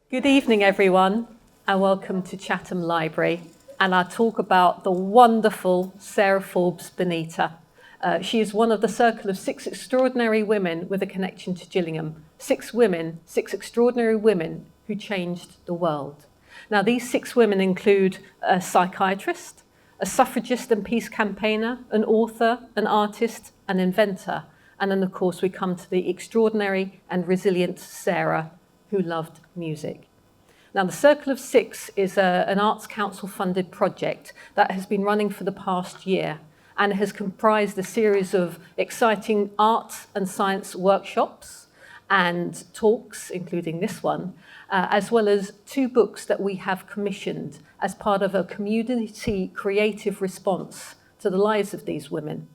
Good evening, everyone, and welcome to Chatham Library and our talk about the wonderful Sarah Forbes Bonetta. She is one of the circle of 6 extraordinary women with a connection to Gillingham. 6 women, 6 extraordinary women who changed the world. Now, these 6 women include a psychiatrist, a suffragist and peace campaigner, an author, an artist, an inventor, and then, of course, we come to the extraordinary and resilient Sarah, who loved music. Now, the Circle of 6 is an Arts Council funded project that has been running for the past year and has comprised a series of exciting art and science workshops and talks, including this one, as well as 2 books that we have commissioned as part of a community creative response to the lives of these women.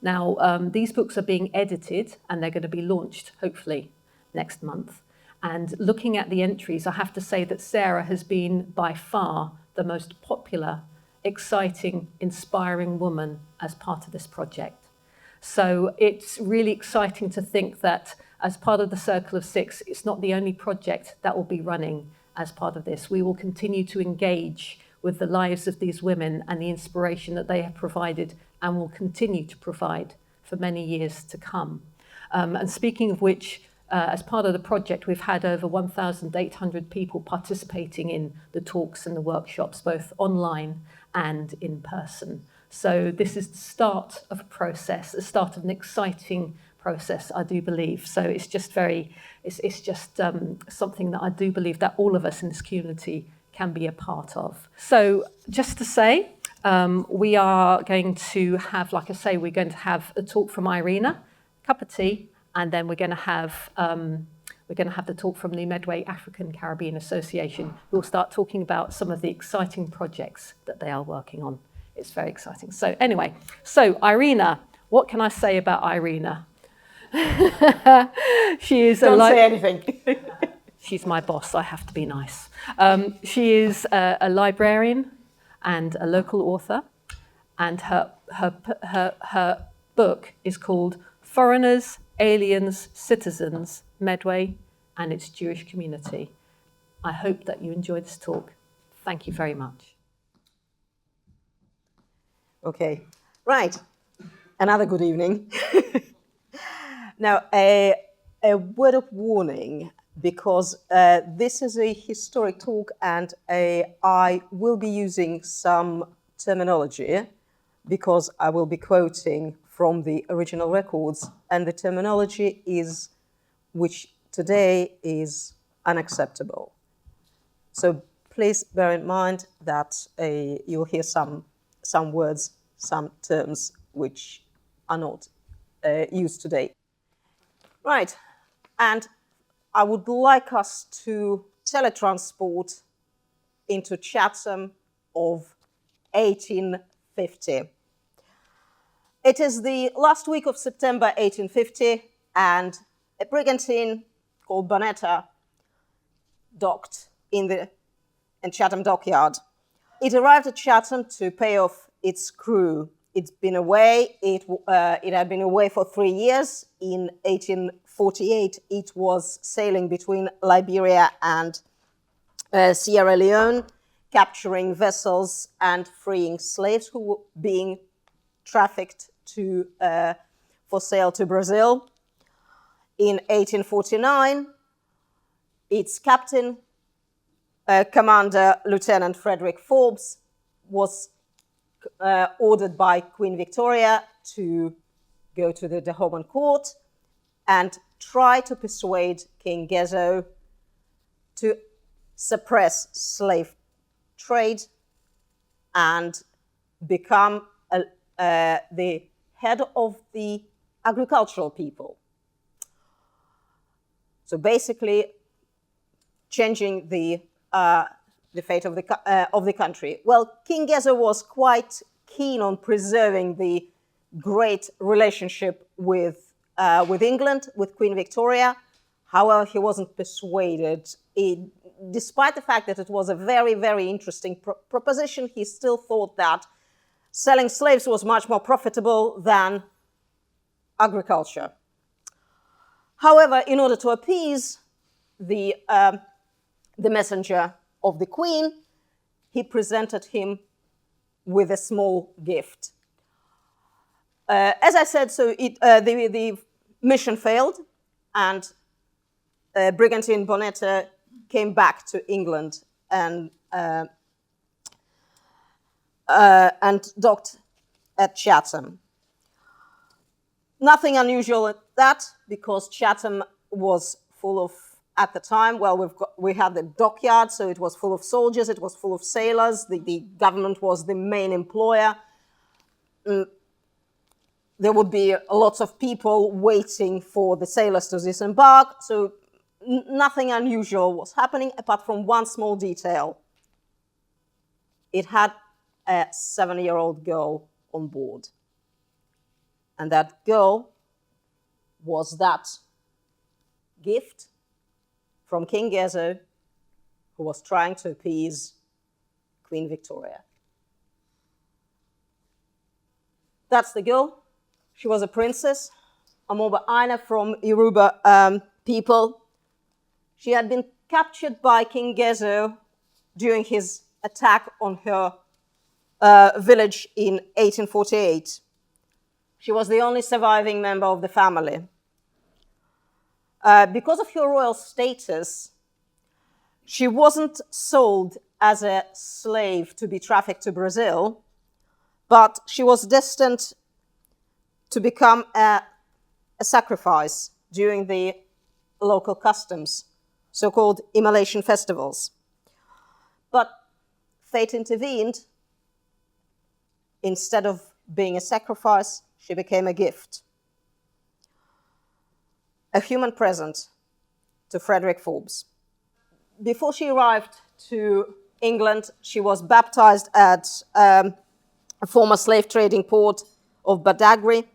Now, these books are being edited and they're going to be launched, hopefully, next month. And looking at the entries, I have to say that Sarah has been by far the most popular, exciting, inspiring woman as part of this project. So it's really exciting to think that as part of the Circle of 6, it's not the only project that will be running as part of this. We will continue to engage with the lives of these women and the inspiration that they have provided and will continue to provide for many years to come. And speaking of which, as part of the project, we've had over 1,800 people participating in the talks and the workshops, both online and in person. So this is the start of a process, the start of an exciting process, I do believe. So it's just something that I do believe that all of us in this community can be a part of. So just to say, we are going to have, like I say, we're going to have a talk from Irina, a cup of tea, and then we're going to have the talk from the Medway African Caribbean Association, who will start talking about some of the exciting projects that they are working on. It's very exciting. So anyway, Irina, what can I say about Irina? She is Don't say anything. She's my boss. I have to be nice. She is a librarian and a local author, and her book is called Foreigners, Aliens, Citizens, Medway and its Jewish Community. I hope that you enjoy this talk. Thank you very much. Okay, right. Another good evening. Now, a word of warning, because this is a historic talk and I will be using some terminology because I will be quoting from the original records, and the terminology which today is unacceptable. So please bear in mind that you'll hear some words, some terms which are not used today. Right, and I would like us to teletransport into Chatham of 1850. It is the last week of September 1850, and a brigantine called Bonetta docked in Chatham dockyard. It arrived at Chatham to pay off its crew. It's been away. It had been away for 3 years. In 1848, it was sailing between Liberia and Sierra Leone, capturing vessels and freeing slaves who were being trafficked for sale to Brazil. In 1849, its captain, Commander Lieutenant Frederick Forbes, was ordered by Queen Victoria to go to the Dahomey court and try to persuade King Gezo to suppress slave trade and become the head of the agricultural people. So basically, changing the fate of the country. Well, King Gezo was quite keen on preserving the great relationship with England, with Queen Victoria. However, he wasn't persuaded. Despite the fact that it was a very, very interesting proposition, he still thought that selling slaves was much more profitable than agriculture. However, in order to appease the the messenger of the Queen, he presented him with a small gift. As I said, so the mission failed, and Brigantine Bonetta came back to England and docked at Chatham. Nothing unusual at that, because Chatham was full of, at the time, well, we had the dockyard, so it was full of soldiers, it was full of sailors, the government was the main employer. There would be lots of people waiting for the sailors to disembark, so nothing unusual was happening, apart from one small detail. It had a 7-year-old girl on board. And that girl was that gift from King Gezo, who was trying to appease Queen Victoria. That's the girl. She was a princess, Omoba Aina, from Yoruba people. She had been captured by King Gezo during his attack on her village in 1848. She was the only surviving member of the family. Because of her royal status, she wasn't sold as a slave to be trafficked to Brazil, but she was destined to become a sacrifice during the local customs, so-called immolation festivals. But fate intervened. Instead of being a sacrifice, she became a gift, a human present to Frederick Forbes. Before she arrived to England, she was baptized at a former slave trading port of Badagry,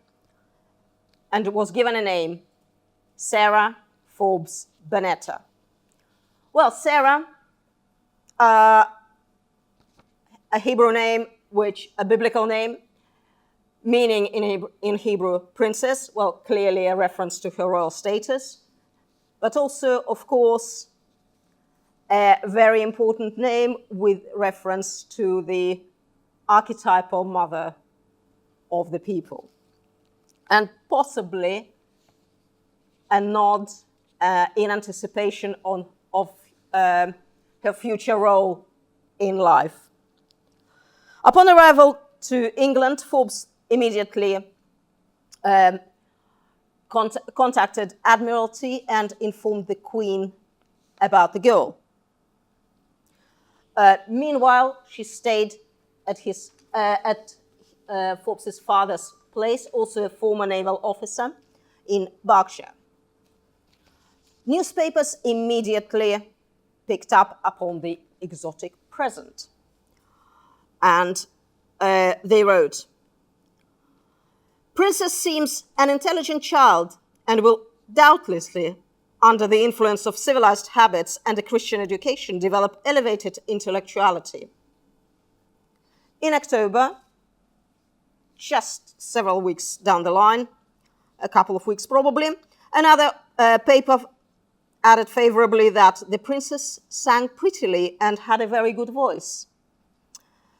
and was given a name, Sarah Forbes Bonetta. Well, Sarah, a Hebrew name, a biblical name, meaning in Hebrew princess, well, clearly a reference to her royal status, but also, of course, a very important name with reference to the archetypal mother of the people, and possibly a nod in anticipation of her future role in life. Upon arrival to England, Forbes immediately contacted Admiralty and informed the Queen about the girl. Meanwhile, she stayed at Forbes's father's place, also a former naval officer in Berkshire. Newspapers immediately picked up upon the exotic present, and they wrote, "Princess seems an intelligent child and will doubtlessly, under the influence of civilized habits and a Christian education, develop elevated intellectuality." In October, just several weeks down the line, a couple of weeks probably, another paper added favorably that the princess sang prettily and had a very good voice.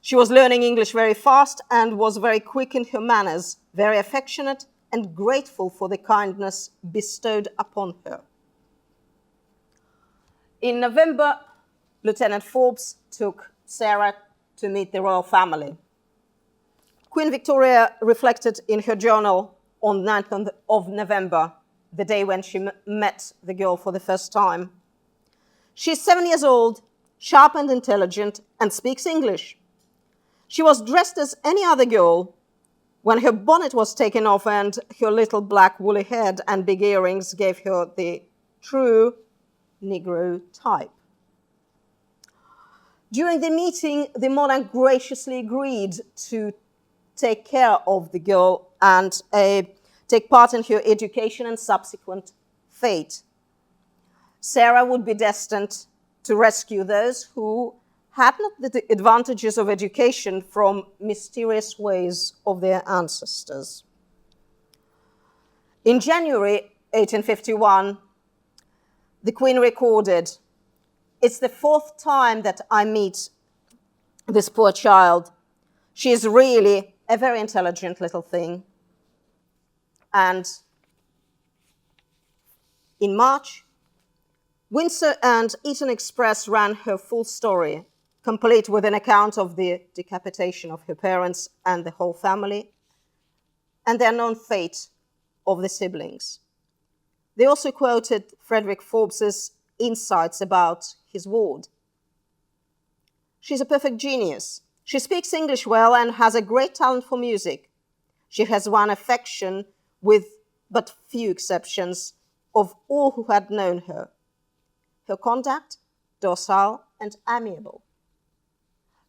She was learning English very fast and was very quick in her manners, very affectionate and grateful for the kindness bestowed upon her. In November, Lieutenant Forbes took Sarah to meet the royal family. Queen Victoria reflected in her journal on 9th of November, the day when she met the girl for the first time. "She's 7 years old, sharp and intelligent, and speaks English. She was dressed as any other girl. When her bonnet was taken off and her little black woolly head and big earrings gave her the true Negro type." During the meeting, the monarch graciously agreed to take care of the girl and take part in her education and subsequent fate. Sarah would be destined to rescue those who had not the advantages of education from mysterious ways of their ancestors. In January 1851, the Queen recorded, It's the fourth time that I meet this poor child. She is really a very intelligent little thing. And in March, Windsor and Eton Express ran her full story, complete with an account of the decapitation of her parents and the whole family, and the unknown fate of the siblings. They also quoted Frederick Forbes's insights about his ward. She's a perfect genius. She speaks English well and has a great talent for music. She has won affection, with but few exceptions, of all who had known her. Her conduct, docile and amiable.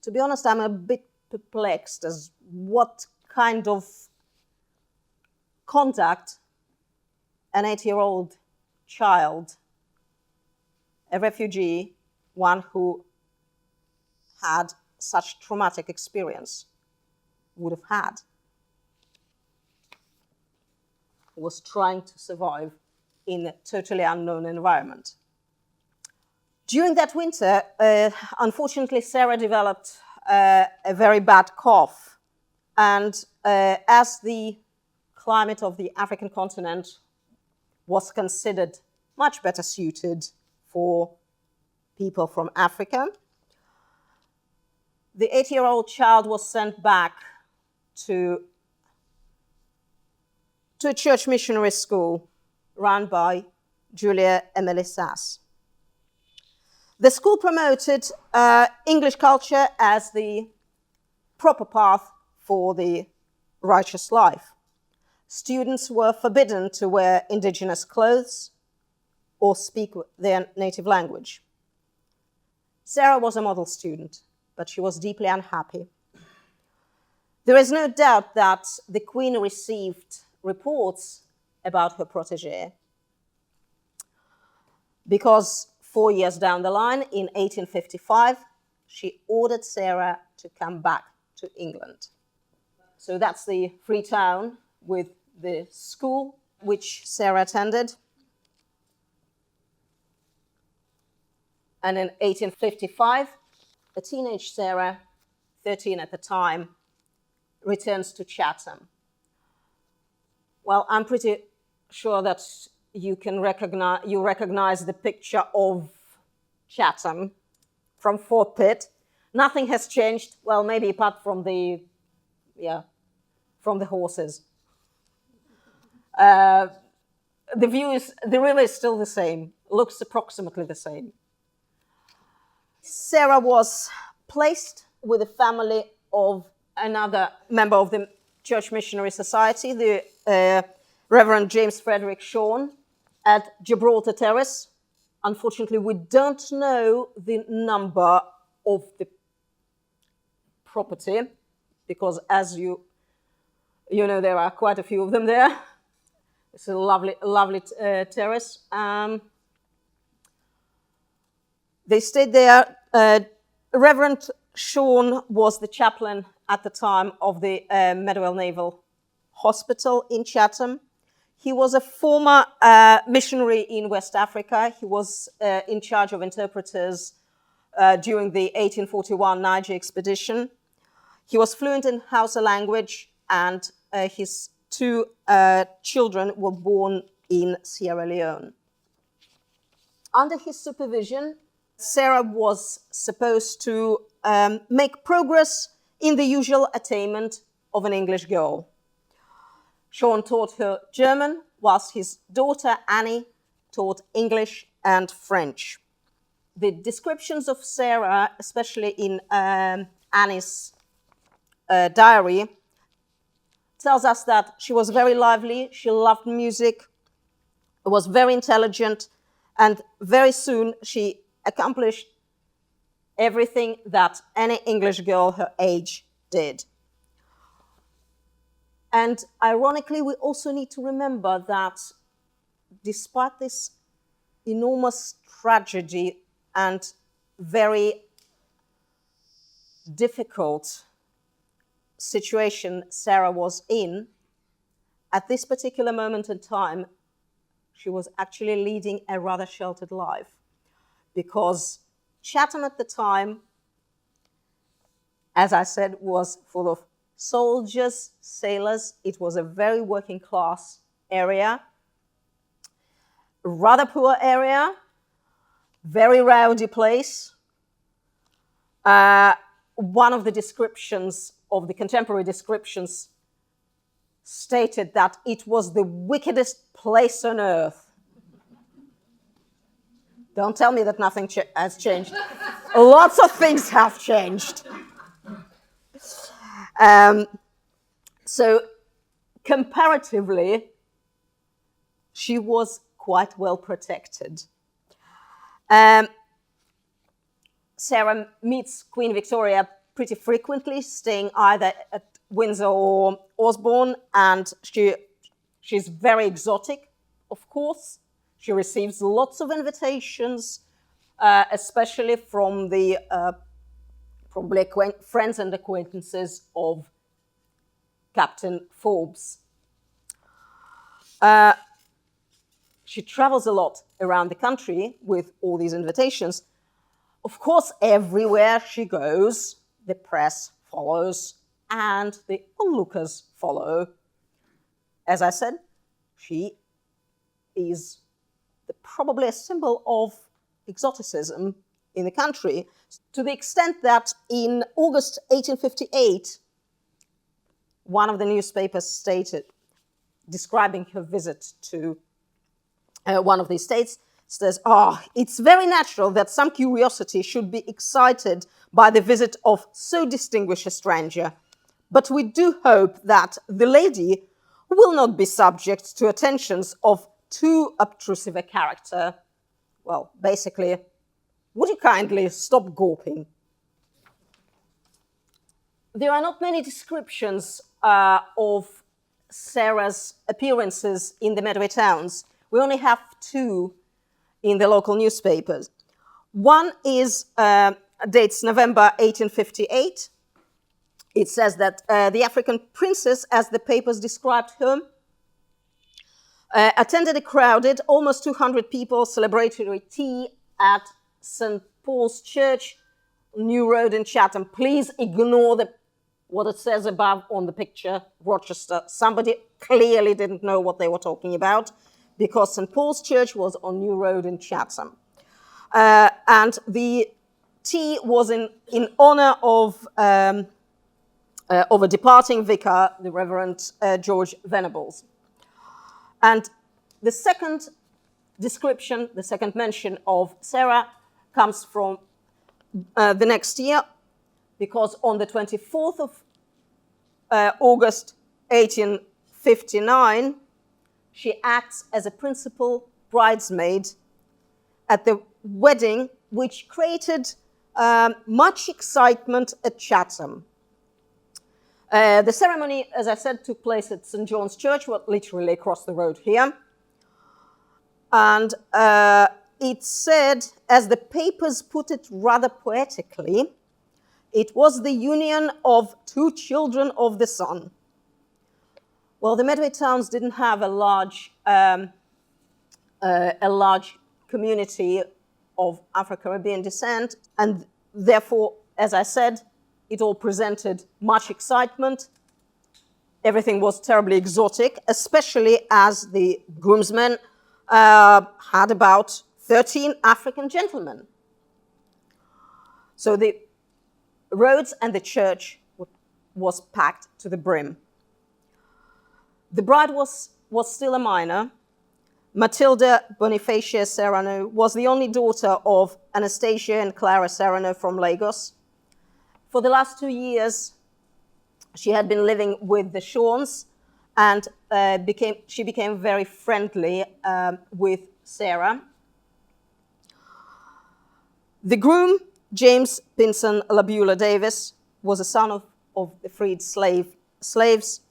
To be honest, I'm a bit perplexed as what kind of conduct an 8-year-old child, a refugee, one who had such traumatic experience, would have had, was trying to survive in a totally unknown environment. During that winter, unfortunately, Sarah developed a very bad cough. And as the climate of the African continent was considered much better suited for people from Africa, the 8-year-old child was sent back to a church missionary school run by Julia Emily Sass. The school promoted English culture as the proper path for the righteous life. Students were forbidden to wear indigenous clothes or speak their native language. Sarah was a model student, but she was deeply unhappy. There is no doubt that the Queen received reports about her protégé, because 4 years down the line, in 1855, she ordered Sarah to come back to England. So that's the free town with the school which Sarah attended. And in 1855, a teenage Sarah, 13 at the time, returns to Chatham. Well, I'm pretty sure that you recognize the picture of Chatham from Fort Pitt. Nothing has changed, well, maybe apart from the horses. The river is still the same, looks approximately the same. Sarah was placed with the family of another member of the Church Missionary Society, the Reverend James Frederick Schoen, at Gibraltar Terrace. Unfortunately, we don't know the number of the property, because as you know, there are quite a few of them there. It's a lovely terrace. They stayed there. Reverend Schoen was the chaplain at the time of the Medway Naval Hospital in Chatham. He was a former missionary in West Africa. He was in charge of interpreters during the 1841 Niger expedition. He was fluent in Hausa language, and his 2 children were born in Sierra Leone. Under his supervision, Sarah was supposed to make progress in the usual attainment of an English girl. Schoen taught her German, whilst his daughter Annie taught English and French. The descriptions of Sarah, especially in Annie's diary, tells us that she was very lively, she loved music, was very intelligent, and very soon she accomplished everything that any English girl her age did. And ironically, we also need to remember that despite this enormous tragedy and very difficult situation Sarah was in, at this particular moment in time, she was actually leading a rather sheltered life, because Chatham at the time, as I said, was full of soldiers, sailors. It was a very working class area, rather poor area, very rowdy place. One of the descriptions of the contemporary descriptions stated that it was the wickedest place on earth. Don't tell me that nothing has changed. Lots of things have changed. So comparatively, she was quite well protected. Sarah meets Queen Victoria pretty frequently, staying either at Windsor or Osborne, and she's very exotic, of course. She receives lots of invitations, especially from the probably friends and acquaintances of Captain Forbes. She travels a lot around the country with all these invitations. Of course, everywhere she goes, the press follows and the onlookers follow. As I said, she is probably a symbol of exoticism in the country, to the extent that in August 1858, one of the newspapers stated, describing her visit to one of these states, says, it's very natural that some curiosity should be excited by the visit of so distinguished a stranger. But we do hope that the lady will not be subject to attentions of too obtrusive a character. Well, basically, would you kindly stop gawping? There are not many descriptions of Sarah's appearances in the Medway towns. We only have two in the local newspapers. One is dates November 1858. It says that the African princess, as the papers described her, attended a crowded, almost 200 people, celebratory tea at St. Paul's Church, New Road in Chatham. Please ignore what it says above on the picture, Rochester. Somebody clearly didn't know what they were talking about, because St. Paul's Church was on New Road in Chatham. And the tea was in honor of a departing vicar, the Reverend George Venables. And the second description, the second mention of Sarah comes from the next year, because on the 24th of August 1859, she acts as a principal bridesmaid at the wedding, which created much excitement at Chatham. The ceremony, as I said, took place at St. John's Church, literally across the road here. And it said, as the papers put it rather poetically, it was the union of two children of the sun. Well, the Medway towns didn't have a large community of Afro-Caribbean descent, and therefore, as I said, it all presented much excitement. Everything was terribly exotic, especially as the groomsmen had about 13 African gentlemen. So the roads and the church was packed to the brim. The bride was still a minor. Matilda Bonifacia Serrano was the only daughter of Anastasia and Clara Serrano from Lagos. For the last 2 years, she had been living with the Schoens, and she became very friendly with Sarah. The groom, James Pinson Labula Davis, was a son of the freed slaves,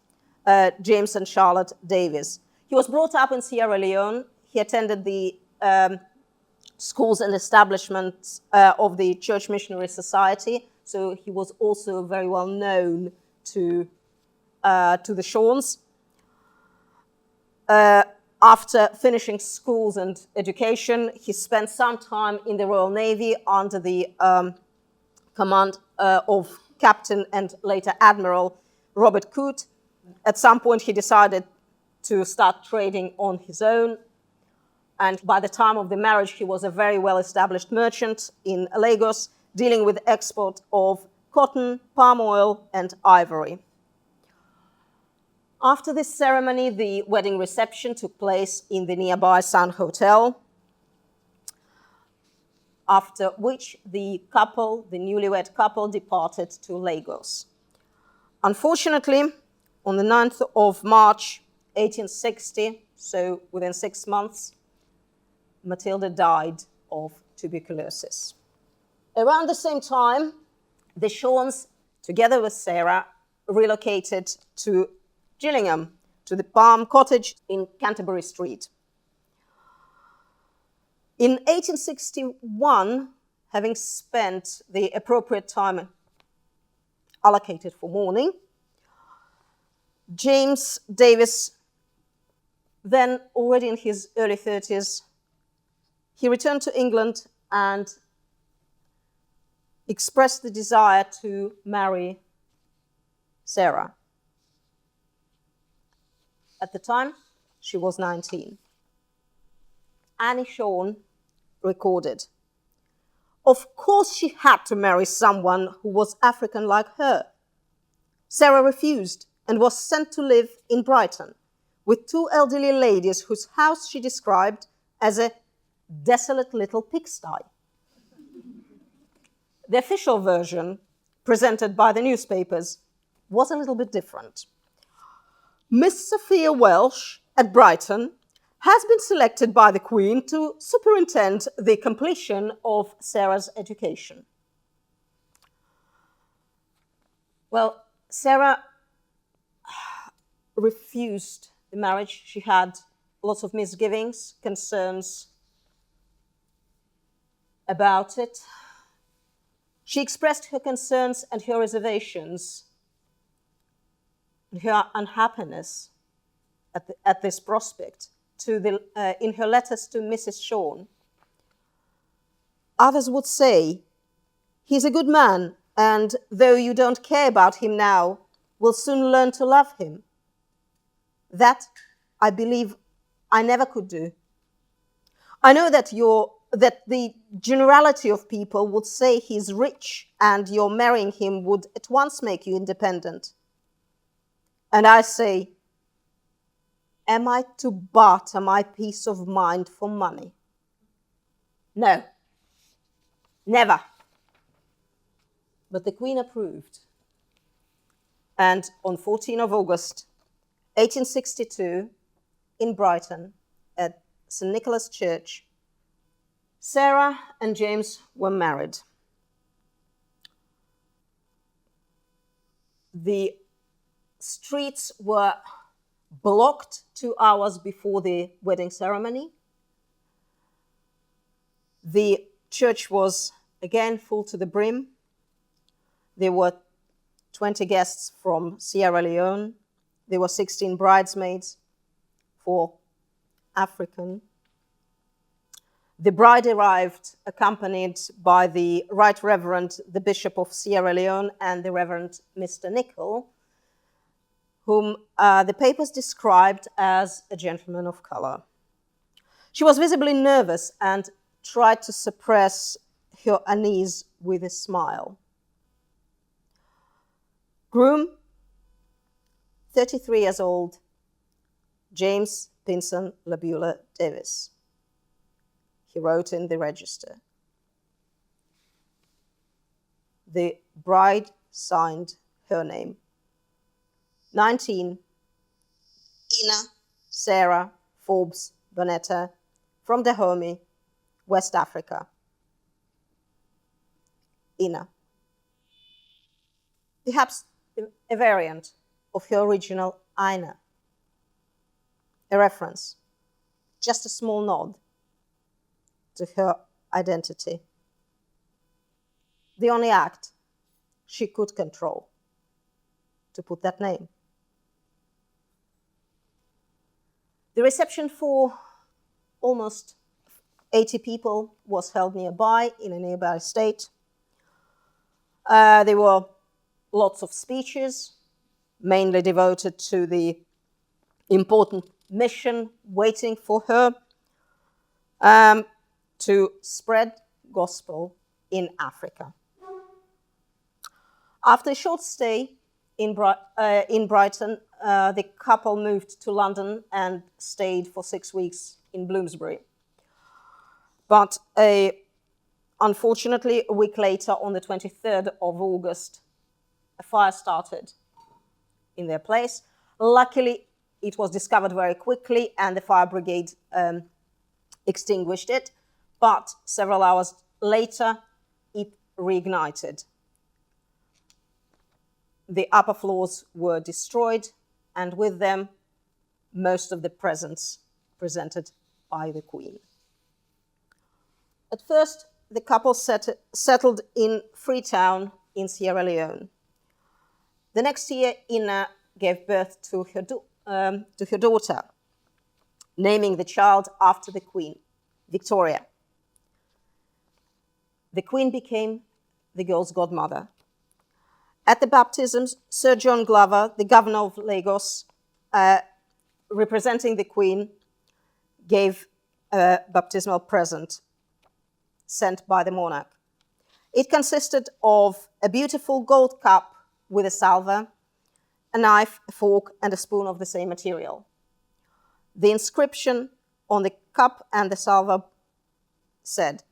James and Charlotte Davies. He was brought up in Sierra Leone. He attended the schools and establishments of the Church Missionary Society, so he was also very well known to the Schoens. After finishing schools and education, he spent some time in the Royal Navy under the command of Captain and later Admiral Robert Coote. At some point, he decided to start trading on his own. And by the time of the marriage, he was a very well-established merchant in Lagos, dealing with export of cotton, palm oil, and ivory. After this ceremony, the wedding reception took place in the nearby Sun Hotel, after which the newlywed couple, departed to Lagos. Unfortunately, on the 9th of March, 1860, so within 6 months, Matilda died of tuberculosis. Around the same time, the Schoens, together with Sarah, relocated to Gillingham, to the Palm Cottage in Canterbury Street. In 1861, having spent the appropriate time allocated for mourning, James Davies, then already in his early 30s, he returned to England and expressed the desire to marry Sarah. At the time, she was 19. Annie Schoen recorded, "Of course she had to marry someone who was African like her. Sarah refused and was sent to live in Brighton with 2 elderly ladies whose house she described as a desolate little pigsty." The official version, presented by the newspapers, was a little bit different. Miss Sophia Welsh at Brighton has been selected by the Queen to superintend the completion of Sarah's education. Well, Sarah refused the marriage. She had lots of misgivings, concerns about it. She expressed her concerns and her reservations, and her unhappiness at this prospect in her letters to Mrs. Schoen. Others would say, "He's a good man, and though you don't care about him now, will soon learn to love him. That, I believe, I never could do. I know that the generality of people would say he's rich and your marrying him would at once make you independent. And I say, am I to barter my peace of mind for money? No, never." But the Queen approved. And on 14 of August, 1862, in Brighton, at St. Nicholas Church, Sarah and James were married. The streets were blocked 2 hours before the wedding ceremony. The church was again full to the brim. There were 20 guests from Sierra Leone. There were 16 bridesmaids, 4 African. The bride arrived accompanied by the Right Reverend, the Bishop of Sierra Leone, and the Reverend Mr. Nicol, whom the papers described as a gentleman of color. She was visibly nervous and tried to suppress her unease with a smile. Groom, 33 years old, James Pinson Labula Davies. He wrote in the register. The bride signed her name. 19, Ina Sarah Forbes Bonetta, from Dahomey, West Africa. Ina. Perhaps a variant of her original Aina. A reference, just a small nod to her identity. The only act she could control, to put that name. The reception for almost 80 people was held nearby in a nearby estate. There were lots of speeches, mainly devoted to the important mission waiting for her to spread gospel in Africa. After a short stay in Brighton, the couple moved to London and stayed for 6 weeks in Bloomsbury. But unfortunately, a week later, on the 23rd of August, a fire started in their place. Luckily, it was discovered very quickly and the fire brigade extinguished it. But several hours later, it reignited. The upper floors were destroyed, and with them, most of the presents presented by the Queen. At first, the couple settled in Freetown in Sierra Leone. The next year, Ina gave birth to her daughter, naming the child after the Queen, Victoria. The Queen became the girl's godmother. At the baptisms, Sir John Glover, the governor of Lagos, representing the Queen, gave a baptismal present sent by the monarch. It consisted of a beautiful gold cup with a salver, a knife, a fork, and a spoon of the same material. The inscription on the cup and the salver said,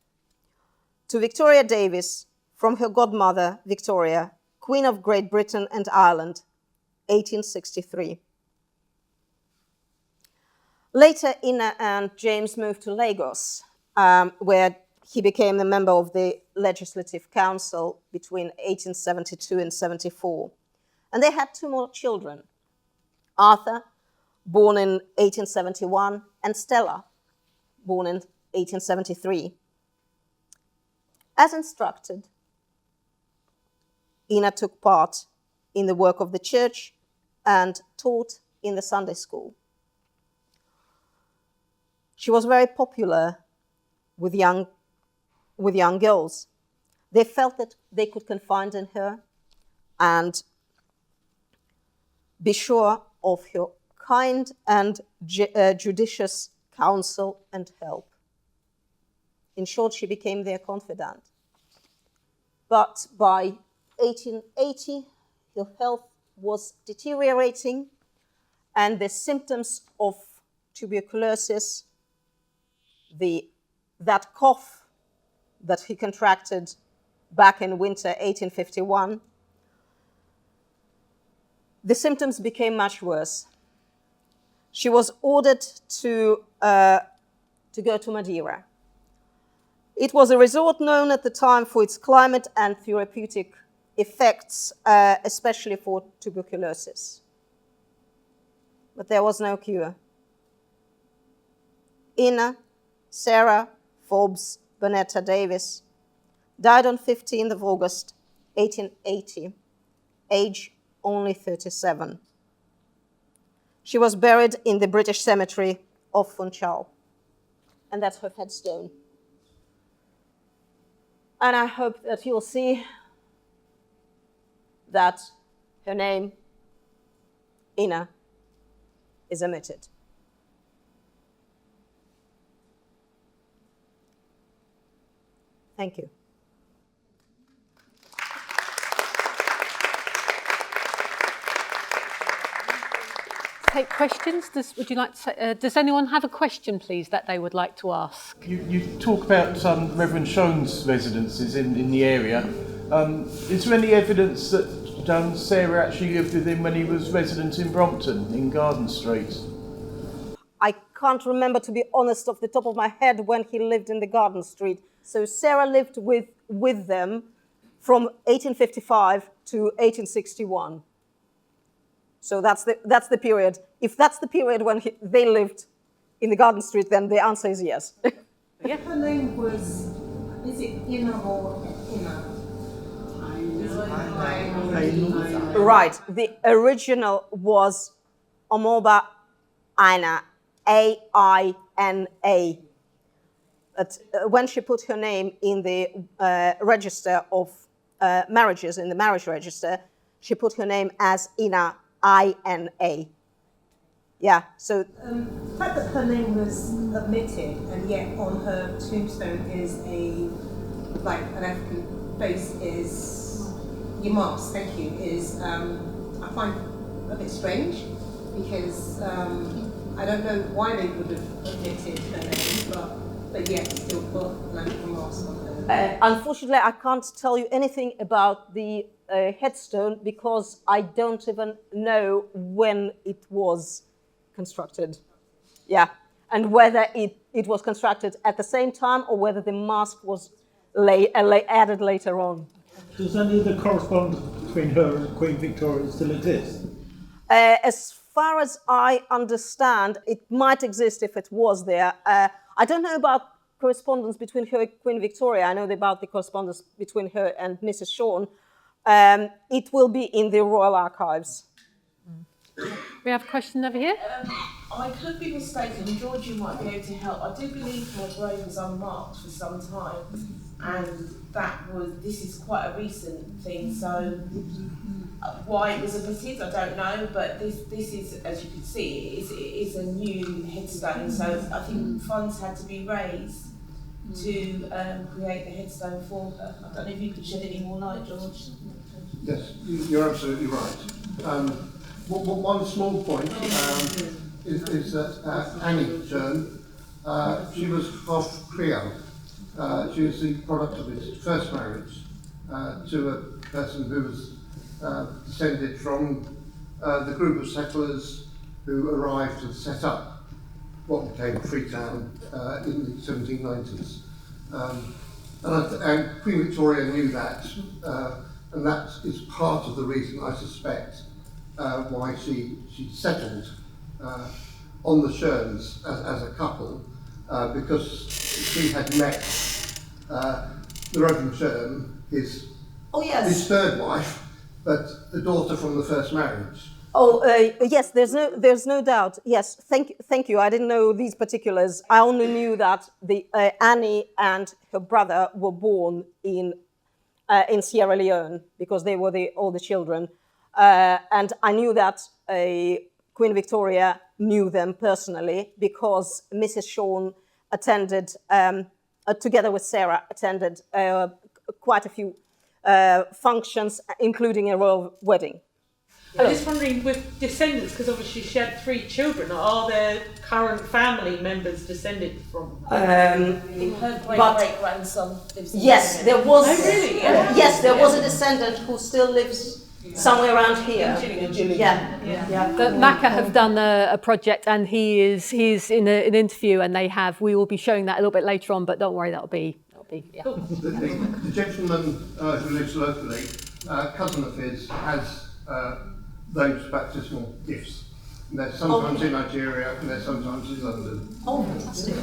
"To Victoria Davies, from her godmother, Victoria, Queen of Great Britain and Ireland, 1863. Later, Ina and James moved to Lagos, where he became a member of the Legislative Council between 1872 and 74. And they had 2 more children, Arthur, born in 1871, and Stella, born in 1873. As instructed, Ina took part in the work of the church and taught in the Sunday school. She was very popular with young girls. They felt that they could confide in her and be sure of her kind and judicious counsel and help. In short, she became their confidant. But by 1880, her health was deteriorating, and the symptoms of tuberculosis, that cough that he contracted back in winter 1851, the symptoms became much worse. She was ordered to go to Madeira. It was a resort known at the time for its climate and therapeutic effects, especially for tuberculosis. But there was no cure. Ina Sarah Forbes Bonetta Davies died on 15th of August, 1880, age only 37. She was buried in the British cemetery of Funchal, and that's her headstone. And I hope that you'll see that her name, Ina, is omitted. Thank you. Take questions. Would you like to say, does anyone have a question, please, that they would like to ask? You talk about Reverend Schoen's residences in the area. Is there any evidence that Sarah actually lived with him when he was resident in Brompton, in Garden Street? I can't remember, to be honest, off the top of my head when he lived in the Garden Street. So Sarah lived with them from 1855 to 1861. So that's the period. If that's the period when they lived in the Garden Street, then the answer is yes. Yeah. Her name was, is it Ina or Ina? Right. The original was Omoba Aina, Aina. But when she put her name in the register of marriages, in the marriage register, she put her name as Ina Yeah, so The fact that her name was omitted and yet on her tombstone is an African face is your mask, thank you, is I find a bit strange because I don't know why they would have omitted her name, but yet still put an African mask on her. unfortunately, I can't tell you anything about the headstone because I don't even know when it was constructed. Yeah, and whether it was constructed at the same time or whether the mask was added later on. Does any of the correspondence between her and Queen Victoria still exist? As far as I understand, it might exist if it was there. I don't know about correspondence between her and Queen Victoria. I know about the correspondence between her and Mrs. Schoen. It will be in the Royal Archives. We have a question over here. I could be mistaken, George, you might be able to help. I do believe her grave was unmarked for some time, and this is quite a recent thing, so why it was omitted, I don't know, but this is, as you can see, it is a new headstone, so I think funds had to be raised to create the headstone for her. I don't know if you could shed any more light, George. Yes, you're absolutely right. One small point is that Annie Schoen, she was half Creole. She was the product of his first marriage to a person who was descended from the group of settlers who arrived to set up what became Freetown in the 1790s. And Queen Victoria knew that, and that is part of the reason, I suspect, why she settled on the Schoens as a couple, because she had met the Reverend Schoen, his third wife, but the daughter from the first marriage. Yes, there's no doubt. Yes, thank you. I didn't know these particulars. I only knew that the Annie and her brother were born in Sierra Leone because they were all the children. And I knew that Queen Victoria knew them personally because Mrs. Schoen attended, together with Sarah, attended quite a few functions, including a royal wedding. I'm just wondering, with descendants, because obviously she had 3 children, are there current family members descended from her? Her great-great-grandson lives in Yes, Gillingham. there was. Oh, really? Yeah. Yes, there was a descendant who still lives somewhere around here. Gillingham. Yeah. But MACA have done a project, and he's in an interview, and we will be showing that a little bit later on. But don't worry, that'll be. Yeah. The gentleman who lives locally, cousin of his, has those baptismal gifts. And they're sometimes in Nigeria and they're sometimes in London. Oh, fantastic.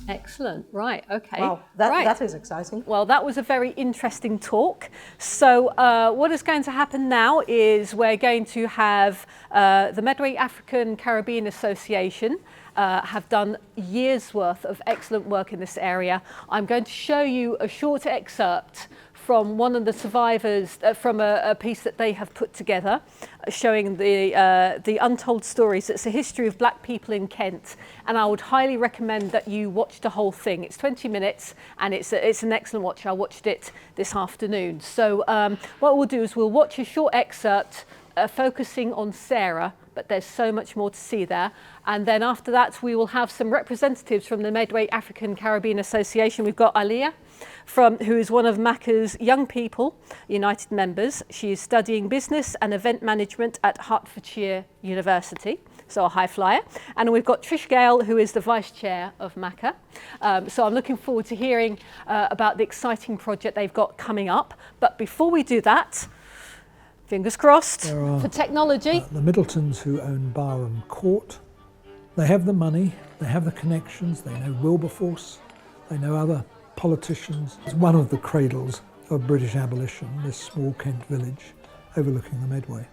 Excellent. Right. Okay. Wow, right. that is exciting. Well, that was a very interesting talk. So what is going to happen now is we're going to have the Medway African Caribbean Association have done years worth of excellent work in this area. I'm going to show you a short excerpt from one of the survivors, from a piece that they have put together, showing the untold stories. It's a history of black people in Kent, and I would highly recommend that you watch the whole thing. It's 20 minutes, and it's an excellent watch. I watched it this afternoon. So what we'll do is we'll watch a short excerpt focusing on Sarah, but there's so much more to see there. And then after that, we will have some representatives from the Medway African Caribbean Association. We've got Eileen, who is one of MACA's Young People United members. She is studying business and event management at Hertfordshire University, so a high flyer. And we've got Trish Gale, who is the vice chair of MACA. So I'm looking forward to hearing about the exciting project they've got coming up. But before we do that, fingers crossed for technology. The Middletons, who own Barham Court, they have the money, they have the connections, they know Wilberforce, they know other politicians. It's one of the cradles of British abolition, this small Kent village overlooking the Medway.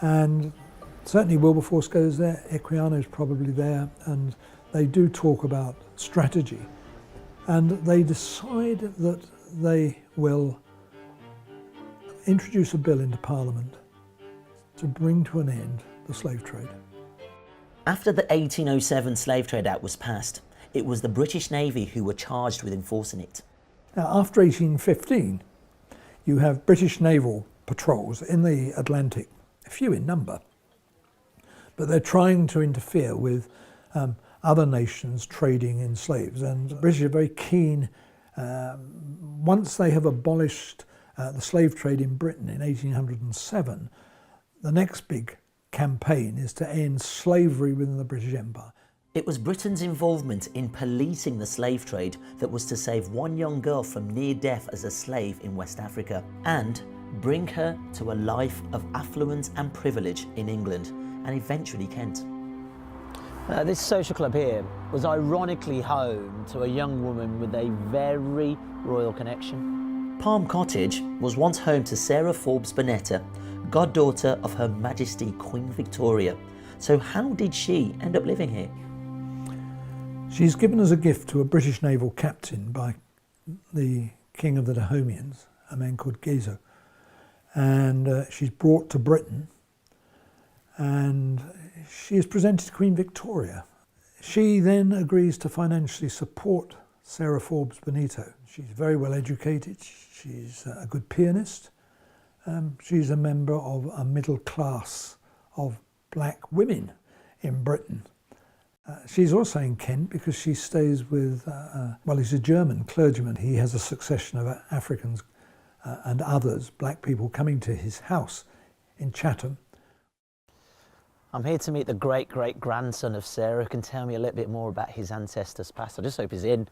And Certainly Wilberforce goes there, Equiano's probably there, and they do talk about strategy. And they decide that they will introduce a bill into Parliament to bring to an end the slave trade. After the 1807 Slave Trade Act was passed, it was the British Navy who were charged with enforcing it. Now, after 1815, you have British naval patrols in the Atlantic, a few in number, but they're trying to interfere with other nations trading in slaves, and the British are very keen. Once they have abolished the slave trade in Britain in 1807, the next big campaign is to end slavery within the British Empire. It was Britain's involvement in policing the slave trade that was to save one young girl from near death as a slave in West Africa and bring her to a life of affluence and privilege in England and eventually Kent. This social club here was ironically home to a young woman with a very royal connection. Palm Cottage was once home to Sarah Forbes Bonetta, goddaughter of Her Majesty Queen Victoria. So how did she end up living here? She's given as a gift to a British naval captain by the King of the Dahomians, a man called Gezo. And she's brought to Britain and she is presented to Queen Victoria. She then agrees to financially support Sarah Forbes Bonetta. She's very well educated, she's a good pianist, she's a member of a middle class of black women in Britain. She's also in Kent because she stays with, well, he's a German clergyman. He has a succession of Africans and others, black people, coming to his house in Chatham. I'm here to meet the great-great-grandson of Sarah, who can tell me a little bit more about his ancestors' past. I just hope he's in.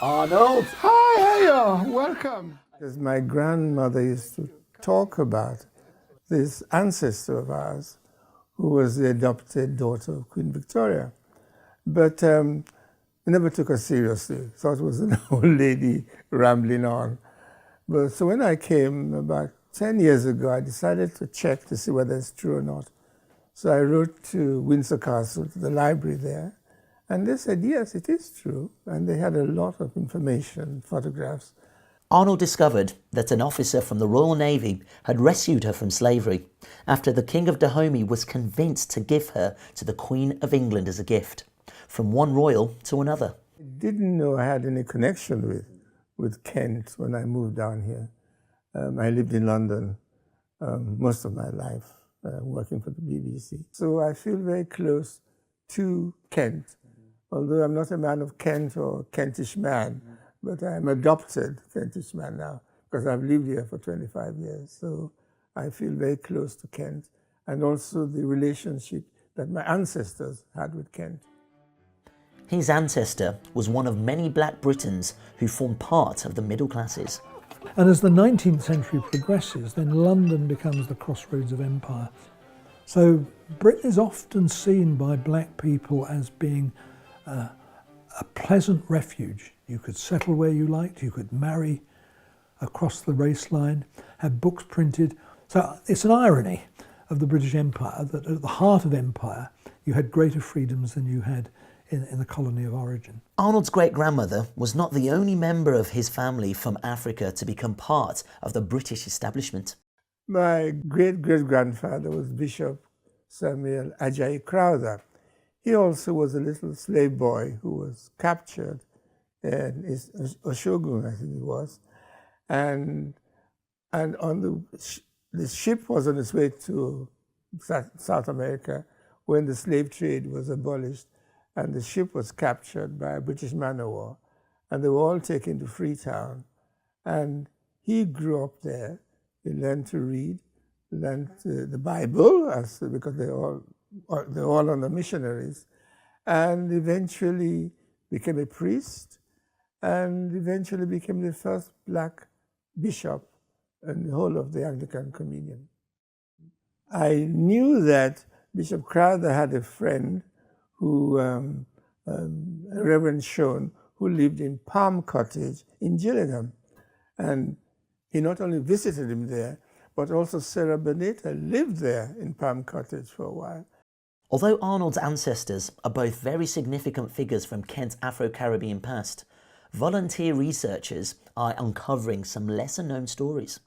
Arnold! Hi, hiya, welcome. Because my grandmother used to talk about this ancestor of ours, who was the adopted daughter of Queen Victoria. But we never took her seriously. Thought it was an old lady rambling on. But so when I came about 10 years ago, I decided to check to see whether it's true or not. So I wrote to Windsor Castle, to the library there, and they said, yes, it is true. And they had a lot of information, photographs. Arnold discovered that an officer from the Royal Navy had rescued her from slavery after the King of Dahomey was convinced to give her to the Queen of England as a gift, from one royal to another. I didn't know I had any connection with Kent when I moved down here. I lived in London most of my life, working for the BBC. So I feel very close to Kent, although I'm not a man of Kent or Kentish man, but I'm adopted Kentish man now because I've lived here for 25 years. So I feel very close to Kent and also the relationship that my ancestors had with Kent. His ancestor was one of many black Britons who formed part of the middle classes. And as the 19th century progresses, then London becomes the crossroads of empire. So Britain is often seen by black people as being a pleasant refuge. You could settle where you liked, you could marry across the race line, have books printed. So it's an irony of the British Empire that at the heart of empire, you had greater freedoms than you had in the colony of origin. Arnold's great-grandmother was not the only member of his family from Africa to become part of the British establishment. My great-great-grandfather was Bishop Samuel Ajayi Crowther. He also was a little slave boy who was captured in Oshogun, I think it was, and on the ship was on its way to South America when the slave trade was abolished, and the ship was captured by a British man-o-war, and they were all taken to Freetown. And he grew up there. He learned to read, learned the Bible, because they're all under missionaries, and eventually became a priest, and eventually became the first black bishop in the whole of the Anglican Communion. I knew that Bishop Crowther had a friend who, Reverend Schoen, who lived in Palm Cottage in Gillingham. And he not only visited him there, but also Sarah Bonetta lived there in Palm Cottage for a while. Although Arnold's ancestors are both very significant figures from Kent's Afro-Caribbean past, volunteer researchers are uncovering some lesser-known stories.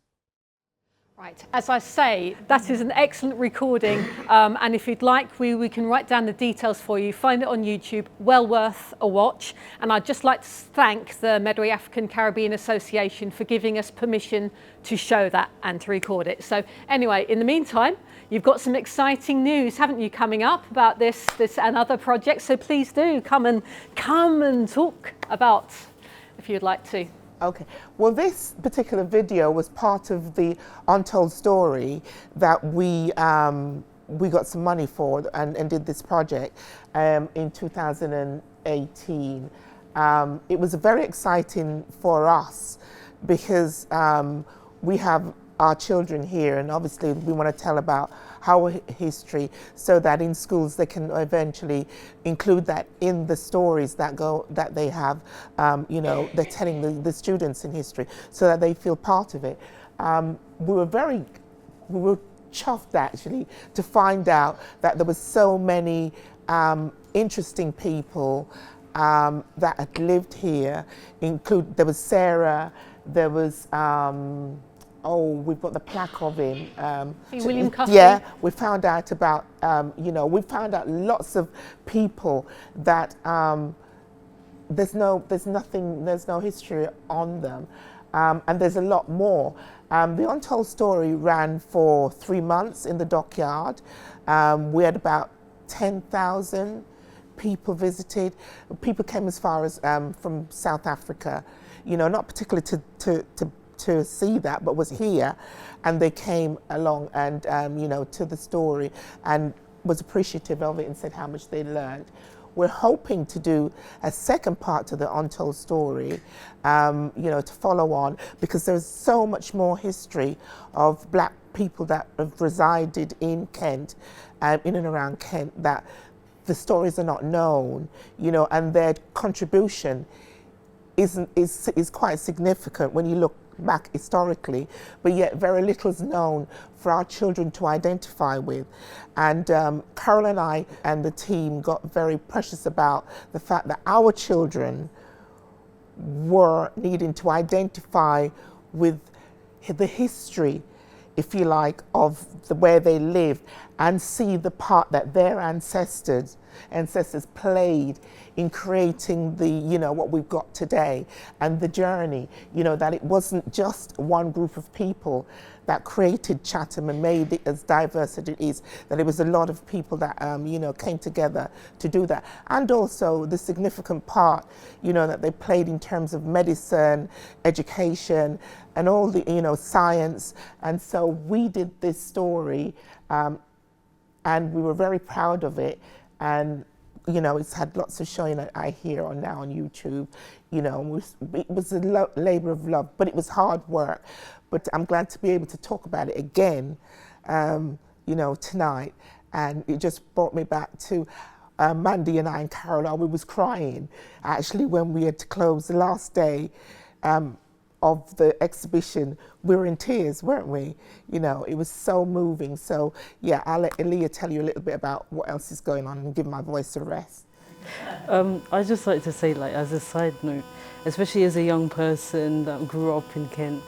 Right, as I say, that is an excellent recording, and if you'd like, we can write down the details for you. Find it on YouTube, well worth a watch. And I'd just like to thank the Medway African Caribbean Association for giving us permission to show that and to record it. So anyway, in the meantime, you've got some exciting news, haven't you, coming up about this and other projects. So please do come and talk about, if you'd like to. Okay, well, this particular video was part of the Untold Story that we got some money for and did this project in 2018. It was very exciting for us because we have our children here, and obviously we want to tell about our history so that in schools they can eventually include that in the stories that they have, you know, they're telling the students in history so that they feel part of it. We were chuffed actually to find out that there was so many interesting people that had lived here. There was Sarah, there was we've got the plaque of him. William Cuffey. Yeah, we found out about, you know, we found out lots of people that there's no history on them, and there's a lot more. The Untold Story ran for 3 months in the dockyard. We had about 10,000 people visited. People came as far as from South Africa, you know, not particularly to see that, but was here, and they came along and you know, to the story and was appreciative of it and said how much they learned. We're hoping to do a second part to the Untold Story, you know, to follow on, because there's so much more history of black people that have resided in Kent, in and around Kent, that the stories are not known, you know, and their contribution is quite significant when you look back historically, but yet very little is known for our children to identify with. And Carol and I and the team got very precious about the fact that our children were needing to identify with the history, if you like, of where they lived, and see the part that their ancestors played in creating the, you know, what we've got today, and the journey, you know, that it wasn't just one group of people that created Chatham and made it as diverse as it is, that it was a lot of people that, you know, came together to do that. And also the significant part, you know, that they played in terms of medicine, education, and all the, you know, science. And so we did this story, and we were very proud of it. And you know, it's had lots of showing that I hear now on YouTube. You know, it was a labour of love, but it was hard work. But I'm glad to be able to talk about it again, you know, tonight. And it just brought me back to Mandy and I and Carol. We was crying actually when we had to close the last day of the exhibition. We were in tears, weren't we? You know, it was so moving. So yeah, I'll let Elia tell you a little bit about what else is going on and give my voice a rest. I'd just like to say, like, as a side note, especially as a young person that grew up in Kent,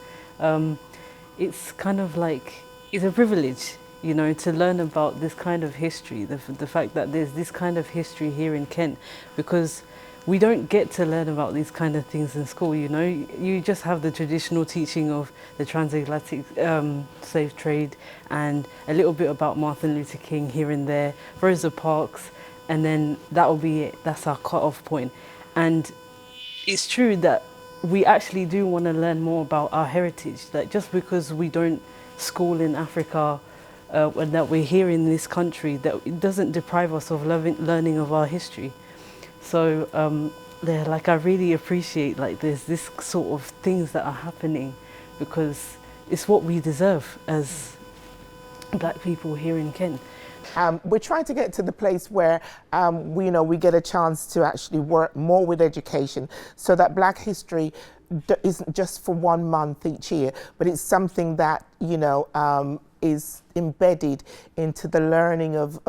it's kind of like, it's a privilege, you know, to learn about this kind of history, the fact that there's this kind of history here in Kent, because we don't get to learn about these kind of things in school, you know. You just have the traditional teaching of the transatlantic slave trade and a little bit about Martin Luther King here and there, Rosa Parks, and then that'll be it. That's our cut-off point. And it's true that we actually do want to learn more about our heritage, that just because we don't school in Africa and that we're here in this country, that it doesn't deprive us of learning of our history. So like, I really appreciate, like, there's this sort of things that are happening, because it's what we deserve as black people here in Kent. We're trying to get to the place where we get a chance to actually work more with education, so that black history isn't just for 1 month each year, but it's something that, you know, is embedded into the learning of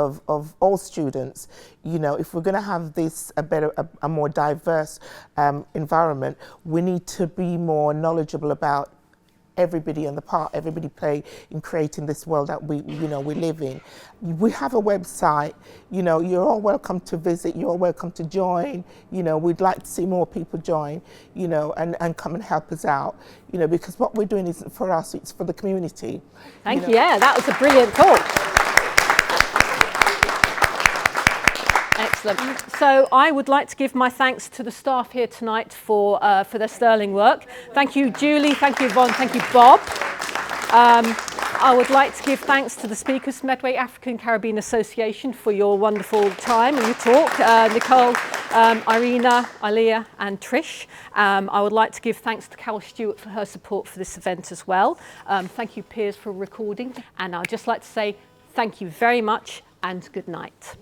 all students. You know, if we're going to have this a more diverse environment, we need to be more knowledgeable about everybody and the part everybody play in creating this world that we live in. We have a website, you know, you're all welcome to visit, you're all welcome to join, you know, we'd like to see more people join, you know, and come and help us out, you know, because what we're doing isn't for us, it's for the community. Thank you. Yeah, that was a brilliant talk. Excellent. So I would like to give my thanks to the staff here tonight for their sterling work. Thank you, Julie. Thank you, Yvonne. Thank you, Bob. I would like to give thanks to the speakers, Medway African Caribbean Association, for your wonderful time and your talk. Nicole, Irina, Aliyah and Trish. I would like to give thanks to Carol Stewart for her support for this event as well. Thank you, Piers, for recording. And I'd just like to say thank you very much and good night.